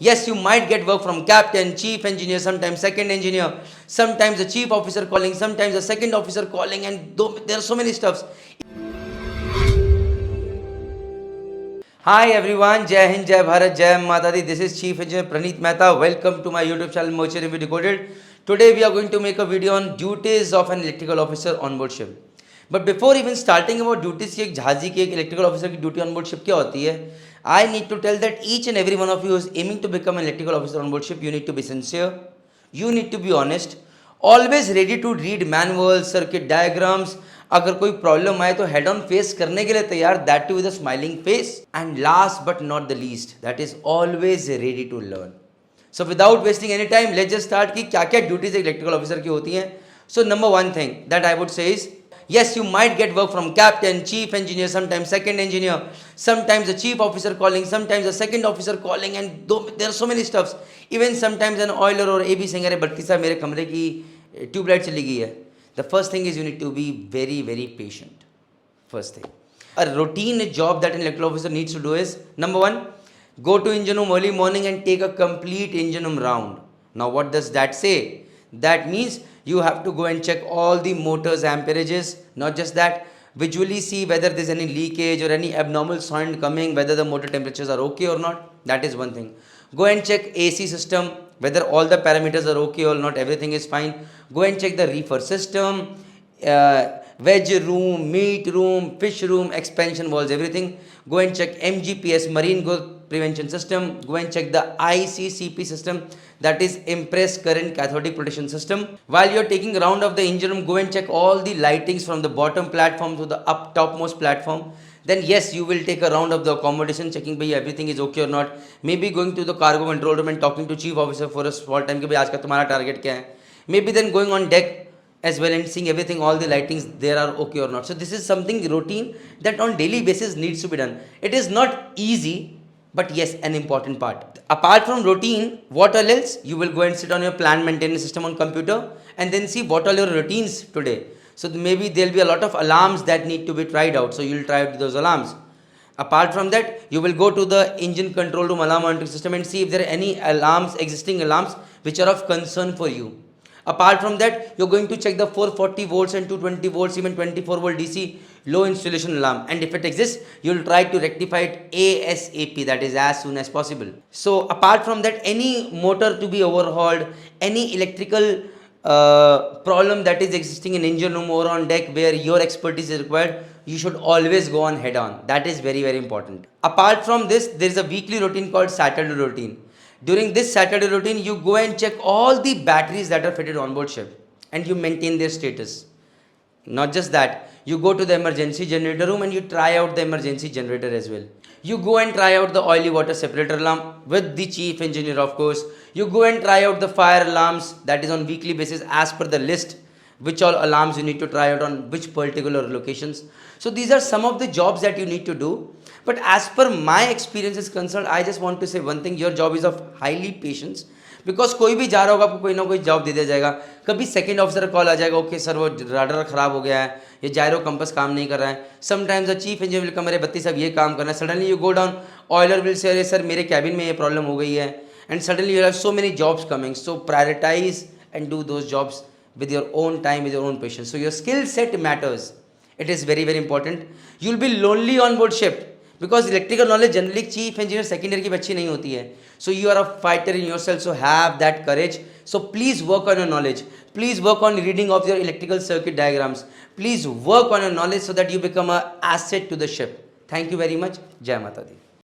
Yes, you might get work from captain, chief engineer, sometimes second engineer, sometimes the chief officer calling, sometimes the second officer calling, and there are so many stuffs. Hi everyone, Jai Hind, Jai Bharat, Jai Mata Di. This is Chief Engineer Praneeth Mehta. Welcome to my YouTube channel Moche Review Decoded. Today we are going to make a video on duties of an electrical officer on board ship. But before even starting about duties की एक जहाजी की एक electrical officer की duty on board ship क्या होती है, I need to tell that each and every one of you who is aiming to become an electrical officer on board ship, you need to be sincere, you need to be honest, always ready to read manuals, circuit diagrams. अगर कोई problem आए तो head on face करने के लिए तैयार, that to with a smiling face. And last but not the least, that is always ready to learn. So without wasting any time let's just start कि क्या क्या ड्यूटीज इलेक्ट्रिकल ऑफिसर की होती हैं. So number one thing that I would say is, yes, you might get work from captain, chief engineer, sometimes second engineer, sometimes the chief officer calling, sometimes the second officer calling, and there are so many stuffs. Even sometimes an oiler or AB saying, अरे बट्टी साहब मेरे कमरे की tubelight चली गई है. The first thing is you need to be very, very patient. First thing. A routine job that an electrical officer needs to do is, number one, go to engine room early morning and take a complete engine room round. Now what does that say? That means you have to go and check all the motors amperages. Not just that, visually see whether there's any leakage or any abnormal sound coming, whether the motor temperatures are okay or not. That is one thing. Go and check AC system, whether all the parameters are okay or not, everything is fine. Go and check the reefer system, veg room, meat room, fish room, expansion valves, everything. Go and check MGPS, marine growth prevention system. Go and check the ICCP system, that is impress current cathodic protection system. While you're taking round of the engine room, go and check all the lightings from the bottom platform to the up topmost platform. Then yes, you will take a round of the accommodation, checking bhai everything is okay or not. Maybe going to the cargo control room and talking to chief officer for a small time कि भाई आज का तुम्हारा target क्या है. Maybe then going on deck as well and seeing everything, all the lightings there are okay or not. So this is something routine that on daily basis needs to be done. It is not easy, but yes, an important part. Apart from routine, what else? You will go and sit on your plant maintenance system on computer and then see what are your routines today. So maybe there will be a lot of alarms that need to be tried out. So you will try out those alarms. Apart from that, you will go to the engine control room alarm monitoring system and see if there are any alarms, existing alarms, which are of concern for you. Apart from that, you're going to check the 440 volts and 220 volts, even 24 volt DC low installation alarm. And if it exists, you'll try to rectify it ASAP, that is as soon as possible. So apart from that, any motor to be overhauled, any electrical problem that is existing in engine room or on deck where your expertise is required, you should always go on head on. That is very, very important. Apart from this, there is a weekly routine called Saturday routine. During this Saturday routine, you go and check all the batteries that are fitted on board ship and you maintain their status. Not just that, you go to the emergency generator room and you try out the emergency generator as well. You go and try out the oily water separator alarm with the chief engineer, of course. You go and try out the fire alarms, that is on weekly basis as per the list, which all alarms you need to try out on which particular locations. So these are some of the jobs that you need to do. But as per my experience is concerned, I just want to say one thing, your job is of highly patience. Because कोई भी जा रहा होगा आपको कोई ना कोई job दे दिया जाएगा. कभी सेकंड ऑफिसर कॉल आ जाएगा, ओके सर वो राडर खराब हो गया है, ये जायरो कंपस काम नहीं कर रहा है. Sometimes the chief engineer will come, अरे बत्ती साहब ये काम करना है. Suddenly you go down, Euler will say अरे सर मेरे कैबिन में ये प्रॉब्लम हो गई है. And suddenly you have so many jobs coming. So prioritize and do those jobs with your own time, with your own patience. So your skill set matters. It is very, very important. You will be lonely on board ship because electrical knowledge generally chief engineer second year की बच्ची नहीं होती है. So you are a fighter in yourself, so have that courage. So please work on your knowledge. Please work on reading of your electrical circuit diagrams. Please work on your knowledge so that you become an asset to the ship. Thank you very much. Jai Mata Di.